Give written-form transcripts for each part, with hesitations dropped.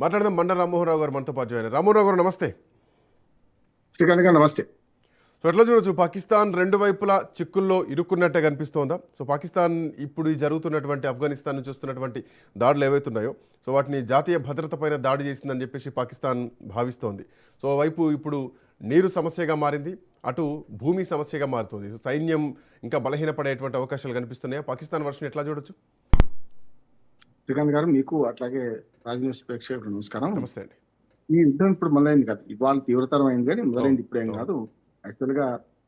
మాట్లాడదాం. బండ రామ్మోహన్ రావు గారు మనతో పాటు జాయిన్. రామ్మోహన్ రావు గారు నమస్తే. శ్రీకాంత్ గారు నమస్తే. సో ఎట్లా చూడొచ్చు, పాకిస్తాన్ రెండు వైపులా చిక్కుల్లో ఇరుక్కున్నట్టే కనిపిస్తోందా? సో పాకిస్తాన్ ఇప్పుడు ఈ జరుగుతున్నటువంటి ఆఫ్ఘనిస్తాన్ నుంచి వస్తున్నటువంటి దాడులు ఏవైతున్నాయో సో వాటిని జాతీయ భద్రత పైన దాడి చేసిందని చెప్పేసి పాకిస్తాన్ భావిస్తోంది. సో వైపు ఇప్పుడు నీరు సమస్యగా మారింది, అటు భూమి సమస్యగా మారుతుంది. సో సైన్యం ఇంకా బలహీనపడేటువంటి అవకాశాలు కనిపిస్తున్నాయా? పాకిస్తాన్ వర్షన్ ఎట్లా చూడొచ్చు? శ్రీకాంత్ గారు, మీకు అట్లాగే రాజనీతి ప్రేక్షకులకు నమస్కారం. నమస్తే అండి. ఈ యుద్ధం ఇప్పుడు మొదలైంది కాదు, ఇవాళ తీవ్రతరం అయింది, కానీ మొదలైంది ఇప్పుడేం అవును. కాదు. యాక్చువల్ గా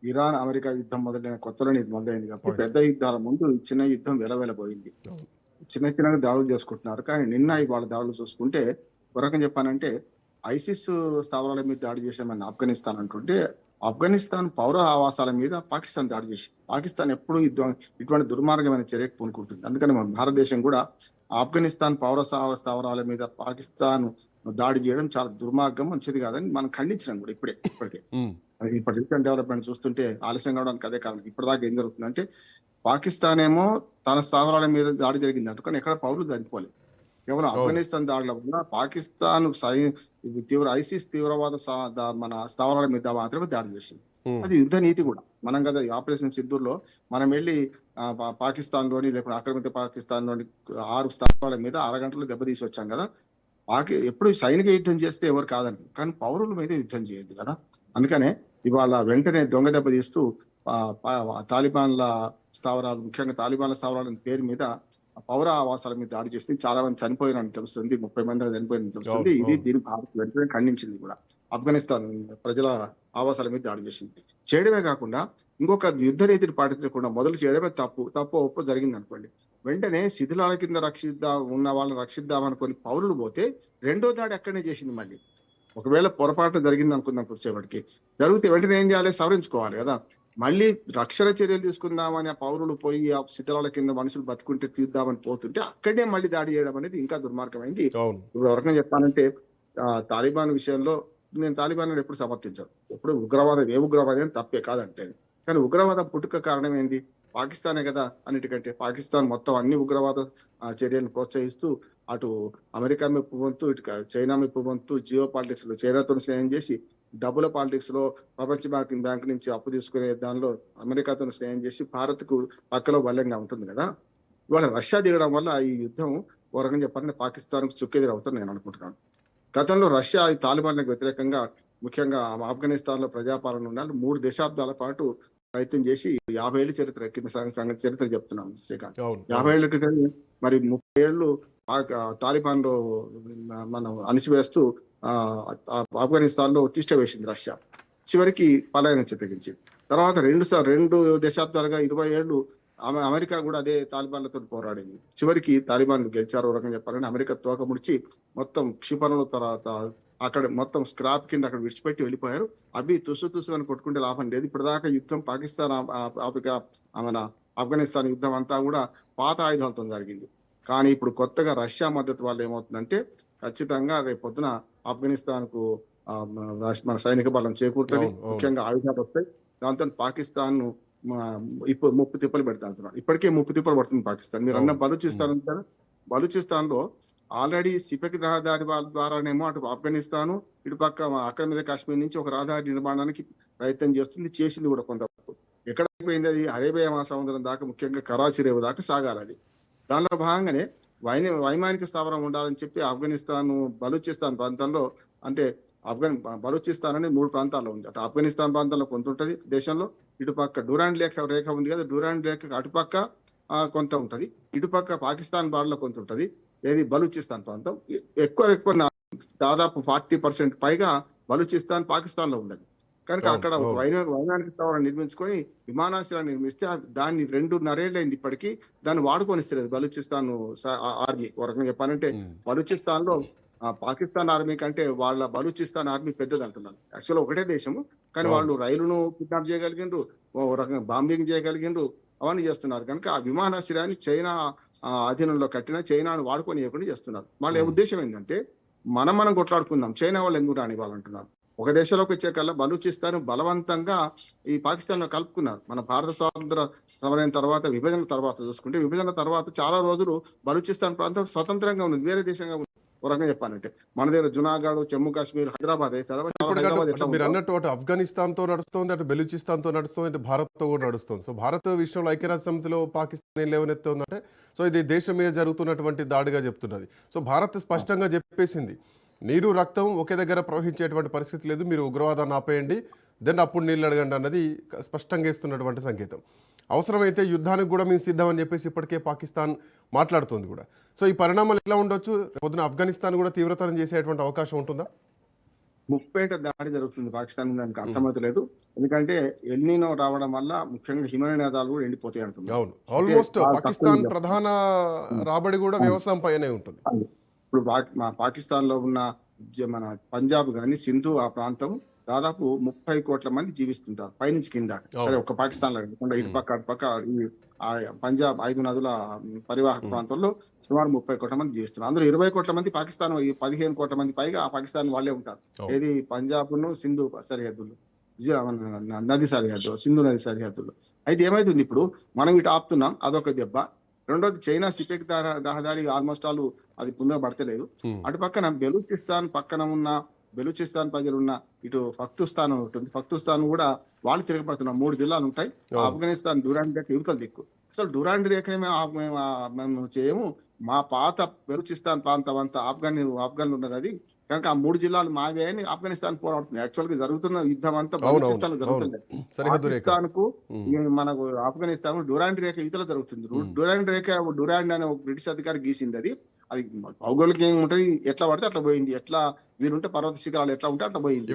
ఇరాన్ అమెరికా యుద్ధం మొదలైన కొత్తలోనే ఇది మొదలైంది కాబట్టి అవును. పెద్ద యుద్ధాల ముందు ఈ చిన్న యుద్ధం వెలవెలబోయింది. అవును. చిన్న చిన్నగా దాడులు చేసుకుంటున్నారు, కానీ నిన్న ఇవాళ దాడులు చూసుకుంటే ఒక రకం చెప్పానంటే ఐసిస్ స్థావరాల మీద దాడి చేసామని ఆఫ్ఘనిస్తాన్ అంటుంటే, ఆఫ్ఘనిస్తాన్ పౌర ఆవాసాల మీద పాకిస్తాన్ దాడి చేసింది. పాకిస్తాన్ ఎప్పుడు ఇటువంటి దుర్మార్గమైన చర్యకు పూనుకుంటుంది. అందుకని మన భారతదేశం కూడా ఆఫ్ఘనిస్తాన్ పౌర స్థావరాల మీద పాకిస్తాన్ దాడి చేయడం చాలా దుర్మార్గం, మంచిది కాదని మనం ఖండించినాం కూడా ఇప్పటికే. ఉమ్. ఇప్పుడు రీసెంట్ డెవలప్మెంట్ చూస్తుంటే ఆలస్యం కావడానికి అదే కారణం. ఇప్పటిదాకా ఏం జరుగుతుందంటే పాకిస్తాన్ ఏమో తన స్థావరాల మీద దాడి జరిగింది అంటూ, కానీ ఎక్కడ పౌరులు చనిపోలేదు. కేవలం అవును. ఆఫ్ఘనిస్తాన్ దాడుల వల్ల పాకిస్తాన్ ఐసిస్ తీవ్రవాద మన స్థావరాల మీద మాత్రమే దాడి చేసింది. ఉమ్. అది యుద్ధ నీతి కూడా. మనం కదా ఈ ఆపరేషన్ సింధూర్లో మనం వెళ్ళి పాకిస్తాన్ లోని లేకపోతే ఆక్రమిత పాకిస్తాన్ లోని 6 స్థావరాల మీద అరగంటలో దెబ్బతీసి వచ్చాం కదా. ఎప్పుడు సైనిక యుద్ధం చేస్తే ఎవరు కాదని, కానీ పౌరుల మీద యుద్ధం చేయొద్దు కదా. అందుకనే ఇవాళ వెంటనే దొంగ దెబ్బ తీస్తూ తాలిబాన్ల స్థావరాలు, ముఖ్యంగా తాలిబాన్ల స్థావరాల పేరు మీద పౌర ఆవాసాల మీద దాడి చేస్తే చాలా మంది చనిపోయినని తెలుస్తుంది, 30 మంది చనిపోయినని తెలుస్తుంది. ఇది దీని భారత్ వెంటనే ఖండించింది కూడా. ఆఫ్ఘనిస్తాన్ ప్రజల ఆవాసాల మీద దాడి చేసింది. చేయడమే కాకుండా ఇంకొక యుద్ధ నీతిని పాటించకుండా మొదలు చేయడమే తప్పు ఒప్పు జరిగింది అనుకోండి, వెంటనే శిథిలాల కింద ఉన్న వాళ్ళని రక్షిద్దాం అనుకుని పౌరులు పోతే రెండో దాడి అక్కడనే చేసింది మళ్ళీ. ఒకవేళ పొరపాటు జరిగింది అనుకుందాం, కొద్దిసేపటికి జరిగితే వెంటనే ఏం చేయాలి, సవరించుకోవాలి కదా. మళ్ళీ రక్షణ చర్యలు తీసుకుందామని ఆ పౌరులు పోయి ఆ శిథిలాల కింద మనుషులు బతుకుంటే తీద్దామని పోతుంటే అక్కడే మళ్ళీ దాడి చేయడం అనేది ఇంకా దుర్మార్గమైంది. అవును. ఇప్పుడు ఎవరికైనా చెప్పాలంటే తాలిబాన్ విషయంలో నేను తాలిబాన్ ఎప్పుడు సమర్థించాను. ఎప్పుడు ఏ ఉగ్రవాదం తప్పే కాదంటే, కానీ ఉగ్రవాదం పుట్టుక కారణం ఏంది? పాకిస్తానే కదా. అన్నిటికంటే పాకిస్తాన్ మొత్తం అన్ని ఉగ్రవాద చర్యలను ప్రోత్సహిస్తూ అటు అమెరికా మెప్పు వంతు, ఇటు చైనా మెప్పు వంతు, జియో పాలిటిక్స్ లో చైనాతో స్నేహం చేసి, డబ్బుల పాలిటిక్స్ లో ప్రపంచ బ్యాంక్ నుంచి అప్పు తీసుకునే దానిలో అమెరికాతో స్నేహం చేసి భారత్ కు పక్కలో బలంగా ఉంటుంది కదా. ఇవాళ రష్యా దిగడం వల్ల ఈ యుద్ధం ఒక రకంగా చెప్పాలంటే పాకిస్తాన్ కు చుక్కెదిరి అవుతుంది నేను అనుకుంటున్నాను. గతంలో రష్యా ఈ తాలిబాన్లకు వ్యతిరేకంగా, ముఖ్యంగా ఆఫ్ఘనిస్తాన్ లో ప్రజాపాలన ఉండాలి 3 దశాబ్దాల పాటు ప్రయత్నం చేసి 50 ఏళ్ళ చరిత్ర కింద సంగతి చరిత్ర చెప్తున్నాను శ్రీకాంత్. 50 ఏళ్ల క్రితం మరి 30 ఏళ్ళు తాలిబాన్ లో మనం అణిచివేస్తూ ఆఫ్ఘనిస్తాన్ లో తిష్ట వేసింది రష్యా. చివరికి పలాయనం చిత్తగించింది. తర్వాత 2 దశాబ్దాలుగా 20 ఏళ్ళు అమెరికా కూడా అదే తాలిబాన్లతో పోరాడింది. చివరికి తాలిబాన్లు గెలిచారు. రకంగా చెప్పాలంటే అమెరికా తోక ముడిచి మొత్తం క్షిపణుల తర్వాత అక్కడ మొత్తం స్క్రాప్ కింద అక్కడ విడిచిపెట్టి వెళ్ళిపోయారు. అవి తుసు అని కొట్టుకుంటే లాభం లేదు. ఇప్పటిదాకా యుద్ధం పాకిస్తాన్ ఆఫ్రికా మన ఆఫ్ఘనిస్తాన్ యుద్ధం అంతా కూడా పాత ఆయుధాలతో జరిగింది. కానీ ఇప్పుడు కొత్తగా రష్యా మద్దతు వల్ల ఏమవుతుందంటే ఖచ్చితంగా రేపు పొద్దున ఆఫ్ఘనిస్తాన్ కు మన సైనిక బలం చేకూరుతుంది, ముఖ్యంగా ఆయుధాలు వస్తాయి. దాంతో పాకిస్తాన్ ను ఇప్పుడు ముప్పు తిప్పలు పెడతా అంటున్నారు. ఇప్పటికే ముప్పు తిప్పలు పడుతుంది పాకిస్తాన్. మీరు అన్న బలూచిస్తాన్ అంటారా, బలూచిస్తాన్ లో ఆల్రెడీ సిపెక్ రహదారి ద్వారానేమో అటు ఆఫ్ఘనిస్తాన్, ఇటు పక్క ఆక్రమిత కాశ్మీర్ నుంచి ఒక రహదారి నిర్మాణానికి ప్రయత్నం చేసింది కూడా కొంత. ఎక్కడ అయిపోయింది అది? అరేబియా మహాసముద్రం దాకా, ముఖ్యంగా కరాచీ రేవు దాకా సాగాలి అది. దానిలో భాగంగానే వైమానిక స్థావరం ఉండాలని చెప్పి ఆఫ్ఘనిస్తాన్ బలూచిస్తాన్ ప్రాంతంలో, అంటే బలూచిస్తాన్ అనేది 3 ప్రాంతాల్లో ఉంది. అటు ఆఫ్ఘనిస్తాన్ ప్రాంతంలో కొంత ఉంటుంది దేశంలో, ఇటుపక్క డ్యూరాండ్ రేఖ ఉంది కదా, డ్యూరాండ్ రేఖ అటుపక్క కొంత ఉంటది, ఇటుపక్క పాకిస్తాన్ బార్డర్ లో కొంత ఉంటది. ఏది బలూచిస్తాన్ ప్రాంతం ఎక్కువ దాదాపు 40% పైగా బలూచిస్తాన్ పాకిస్తాన్ లో ఉన్నది. కనుక అక్కడ వైమానిక స్థావరం నిర్మించుకొని విమానాశ్రయాలు నిర్మిస్తే దాన్ని 2.5 ఏళ్ళైంది ఇప్పటికీ దాన్ని వాడుకొని ఇస్తలేదు బలూచిస్తాన్ ఆర్మీ. ఒక రకంగా చెప్పాలంటే బలూచిస్తాన్ లో పాకిస్తాన్ ఆర్మీ కంటే వాళ్ళ బలూచిస్తాన్ ఆర్మీ పెద్దది అంటున్నారు. యాక్చువల్ ఒకటే దేశము, కానీ వాళ్ళు రైలును కిడ్నాప్ చేయగలిగిండ్రు, ఒక రకంగా బాంబింగ్ చేయగలిగిండ్రు, అవన్నీ చేస్తున్నారు. కనుక ఆ విమానాశ్రయాన్ని చైనా అధీనంలో కట్టిన చైనాను వాడుకొని ఇవ్వకుండా చేస్తున్నారు. వాళ్ళ ఉద్దేశం ఏంటంటే మనం కొట్లాడుకుందాం, చైనా వాళ్ళు ఎందుకు రానివ్వాలంటున్నారు. ఒక దేశంలోకి వచ్చే కల్లా బలూచిస్తాన్ బలవంతంగా ఈ పాకిస్తాన్ లో కలుపుకున్నారు. మన భారత స్వాతంత్ర సమరం తర్వాత, విభజన తర్వాత చూసుకుంటే, విభజన తర్వాత చాలా రోజులు బలూచిస్తాన్ ప్రాంతం స్వతంత్రంగా ఉంది, వేరే దేశంగా ఉంది. ఒక రకంగా చెప్పాలంటే మన దగ్గర జునాగఢ్, జమ్మూ కాశ్మీర్, హైదరాబాద్ అయితే ఇప్పుడు హైదరాబాద్ ఎట్లా మీరు ఉందో అన్నట్టు అటు ఆఫ్ఘనిస్తాన్ తో నడుస్తుంది, అటు బెలూచిస్తాన్ తో నడుస్తుంది, ఇటు భారత్ తో కూడా నడుస్తుంది. సో భారత్ విషయంలో ఐక్యరాజ్య సమితిలో పాకిస్తాన్ ఏం లేవనెత్తుందంటే సో ఇది దేశం మీద జరుగుతున్నటువంటి దాడిగా చెప్తున్నది. సో భారత్ స్పష్టంగా చెప్పేసింది, నీరు రక్తం ఒకే దగ్గర ప్రవహించేటువంటి పరిస్థితి లేదు, మీరు ఉగ్రవాదాన్ని ఆపేయండి, దెన్ అప్పుడు నీళ్ళు అడగండి అన్నది స్పష్టంగా ఇస్తున్నటువంటి సంకేతం. అవసరమైతే యుద్ధానికి కూడా మేము సిద్ధం అని చెప్పేసి ఇప్పటికే పాకిస్తాన్ మాట్లాడుతుంది కూడా. సో ఈ పరిణామాలు ఎట్లా ఉండొచ్చు? పొద్దున ఆఫ్ఘనిస్తాన్ కూడా తీవ్రతరం చేసేటువంటి అవకాశం ఉంటుందా? ముప్పేట దాడి జరుగుతుంది పాకిస్తాన్ మీద, దానికి అర్థమవుతలేదు. ఎందుకంటే ఎల్నినో రావడం వల్ల ముఖ్యంగా హిమనీనదాలు కూడా ఎండిపోతాయి అంటున్నారు. అవును, ఆల్మోస్ట్ చాలా పాకిస్తాన్ తక్కువ ప్రధాన రాబడి కూడా వ్యవసాయం పైనే ఉంటుంది. ఇప్పుడు మా పాకిస్తాన్ లో ఉన్న మన పంజాబ్ గాని, సింధు ఆ ప్రాంతం దాదాపు 30 కోట్ల మంది జీవిస్తుంటారు పైనుంచి కింద. సరే ఒక పాకిస్తాన్ లో కాకుండా ఇటు పక్క అటు పక్క ఆ పంజాబ్ 5 నదుల పరివాహక ప్రాంతంలో సుమారు 30 కోట్ల మంది జీవిస్తున్నారు. అందులో 20 కోట్ల మంది పాకిస్తాన్, 15 కోట్ల మంది పైగా ఆ పాకిస్తాన్ వాళ్ళే ఉంటారు. ఏది పంజాబ్ ను సింధు సరిహద్దులు, నది సరిహద్దు, సింధు నది సరిహద్దుల్లో. అయితే ఏమైతుంది, ఇప్పుడు మనం ఇటు ఆపుతున్నాం, అదొక దెబ్బ. రెండోది చైనా సిపెక్ రహదారి ఆల్మోస్ట్ ఆల్ అది పుందుగా పడతలేదు. అటు పక్కన బెలూచిస్తాన్ పక్కన ఉన్న బెలూచిస్తాన్ ప్రజలున్న ఇటు పఖ్తూస్తాన్ ఉంటుంది, పఖ్తూస్తాన్ కూడా వాళ్ళు తిరగబడుతున్నారు. 3 జిల్లాలు ఉంటాయి. ఆఫ్ఘనిస్తాన్ డ్యూరాండ్ రేఖ యువతల దిక్కు. అసలు డ్యూరాండ్ రేఖని మేము చేయము, మా పాత బెలూచిస్తాన్ ప్రాంతం అంతా ఆఫ్ఘన్లు ఉన్నది, అది కనుక ఆ 3 జిల్లాలు మావే అని ఆఫ్ఘనిస్తాన్ పోరాడుతుంది. యాక్చువల్ గా జరుగుతున్న యుద్ధం అంతా బెలూచిస్తాన్ లో జరుగుతుంది. పాకిస్తాన్ కు మనకు ఆఫ్ఘనిస్తాన్ డ్యూరాండ్ రేఖ యువతల జరుగుతుంది. డ్యూరాండ్ రేఖ, డ్యూరాండ్ అనే ఒక బ్రిటిష్ అధికారి గీసింది. అది భౌగోళిక ఏముంటది, ఎట్లా పడితే అట్లా పోయింది. ఎట్లా వీరుంటే పర్వత శిఖరాలు ఎట్లా ఉంటే అట్లా పోయింది.